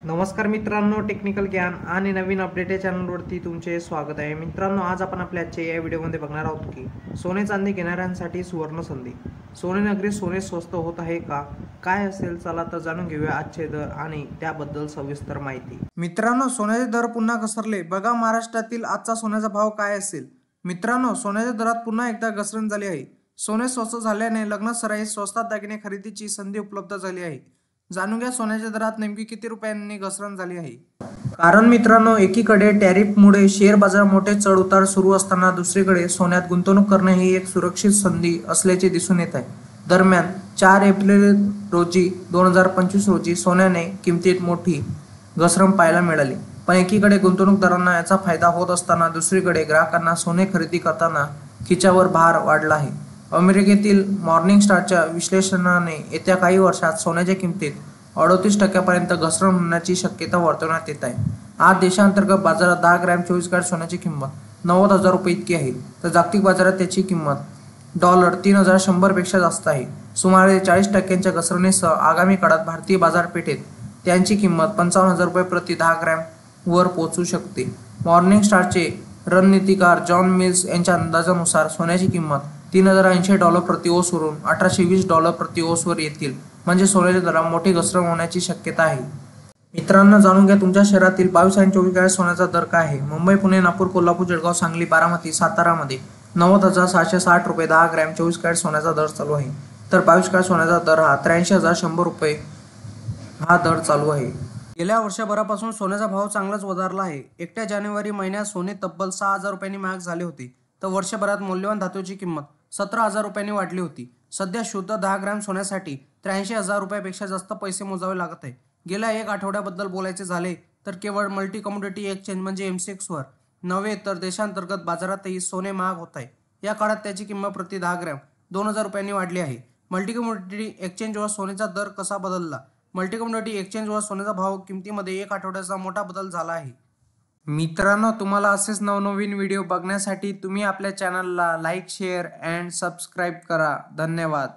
नमस्कार मित्रांनो, टेक्निकल ज्ञान आणि नवीन अपडेट या चॅनलवरती तुमचे स्वागत आहे. मित्रांनो, आज आपण आपल्या आजच्या या व्हिडिओमध्ये बघणार आहोत की सोने चांदी घेणाऱ्यांसाठी सुवर्ण संधी. सोने नगरी सोने स्वस्त होत आहे का? काय असेल, चला तर जाणून घेऊया आजचे दर आणि त्याबद्दल सविस्तर माहिती. मित्रांनो, सोन्याचे दर पुन्हा घसरले. बघा महाराष्ट्रातील आजचा सोन्याचा भाव काय असेल. मित्रांनो, सोन्याच्या दरात पुन्हा एकदा घसरण झाली आहे. सोने स्वस्त झाल्याने लग्नासराई स्वस्तात दागिने खरेदीची संधी उपलब्ध झाली आहे. जाणून घ्या सोन्याच्या दरात नेमकी किती रुपयांनी घसरण झाली आहे. कारण मित्रांनो, एकीकडे टॅरिफमुळे शेअर बाजार मोठे चढ उतार सुरू असताना दुसरीकडे सोन्यात गुंतवणूक करणे ही एक सुरक्षित संधी असल्याचे दिसून येत आहे. दरम्यान 4 एप्रिल रोजी 2025 रोजी सोन्याने किमतीत मोठी घसरण पाहायला मिळाली. पण एकीकडे गुंतवणूकदारांना याचा फायदा होत असताना दुसरीकडे ग्राहकांना सोने खरेदी करताना खिच्यावर भार वाढला आहे. अमेरिकेतील मॉर्निंग स्टारच्या विश्लेषणाने येत्या काही वर्षात सोन्याच्या किमतीत 38% घसरण होण्याची शक्यता वर्तवण्यात येत आहे. आज देशांतर्गत बाजारात 10 ग्रॅम 24 कॅरेट सोन्याची किंमत 90,000 रुपये इतकी आहे, तर जागतिक बाजारात त्याची किंमत $3,100 पेक्षा जास्त आहे. सुमारे 40% घसरणीसह आगामी काळात भारतीय बाजारपेठेत त्यांची किंमत 55,000 रुपये प्रति 10 ग्रॅम वर पोहोचू शकते. मॉर्निंग स्टारचे रणनीतिकार जॉन मिल्स यांच्या अंदाजानुसार सोन्याची किंमत $3,080 प्रति ओस वरून $1,820 प्रति ओस वर येतील. म्हणजे सोन्याच्या दरात मोठी घसरण होण्याची शक्यता आहे. मित्रांनो, जाणून घ्या तुमच्या शहरातील 22 आणि 24 कॅरेट सोन्याचा दर काय आहे. मुंबई, पुणे, नागपूर, कोल्हापूर, जळगाव, सांगली, बारामती, सातारामध्ये 90,760 रुपये 10 ग्रॅम 24 कॅरेट सोन्याचा दर चालू आहे. तर 22 कॅरेट सोन्याचा दर हा 83,100 रुपये हा दर चालू आहे. गेल्या वर्षभरापासून सोन्याचा भाव चांगलाच वधारला आहे. एकट्या जानेवारी महिन्यात सोने तब्बल 6,000 रुपयांनी महाग झाले होते, तर वर्षभरात मौल्यवान धातूची किंमत 17,000 रुपयांनी वाढली होती. सध्या शुद्ध 10 ग्रॅम सोन्यासाठी 83,000 रुपयापेक्षा जास्त पैसे मोजावे लागत आहे. गेल्या एक आठवड्याबद्दल बोलायचे झाले तर केवळ मल्टी कमोडिटी एक्सचेंज म्हणजे MCX वर नव्हे तर देशांतर्गत बाजारातही सोने महाग होत आहे. या काळात त्याची किंमत प्रति 10 ग्रॅम 2,000 रुपयांनी वाढली आहे. मल्टी कमोडिटी एक्सचेंजवर सोन्याचा दर कसा बदलला? मल्टी कमोडिटी एक्सचेंजवर सोन्याचा भाव किमतीमध्ये एक आठवड्याचा मोठा बदल झाला आहे. मित्रांनो, तुम्हाला असेच नवनवीन व्हिडिओ बघण्यासाठी तुम्ही आपल्या चॅनलला लाईक, शेअर अँड सबस्क्राईब करा. धन्यवाद.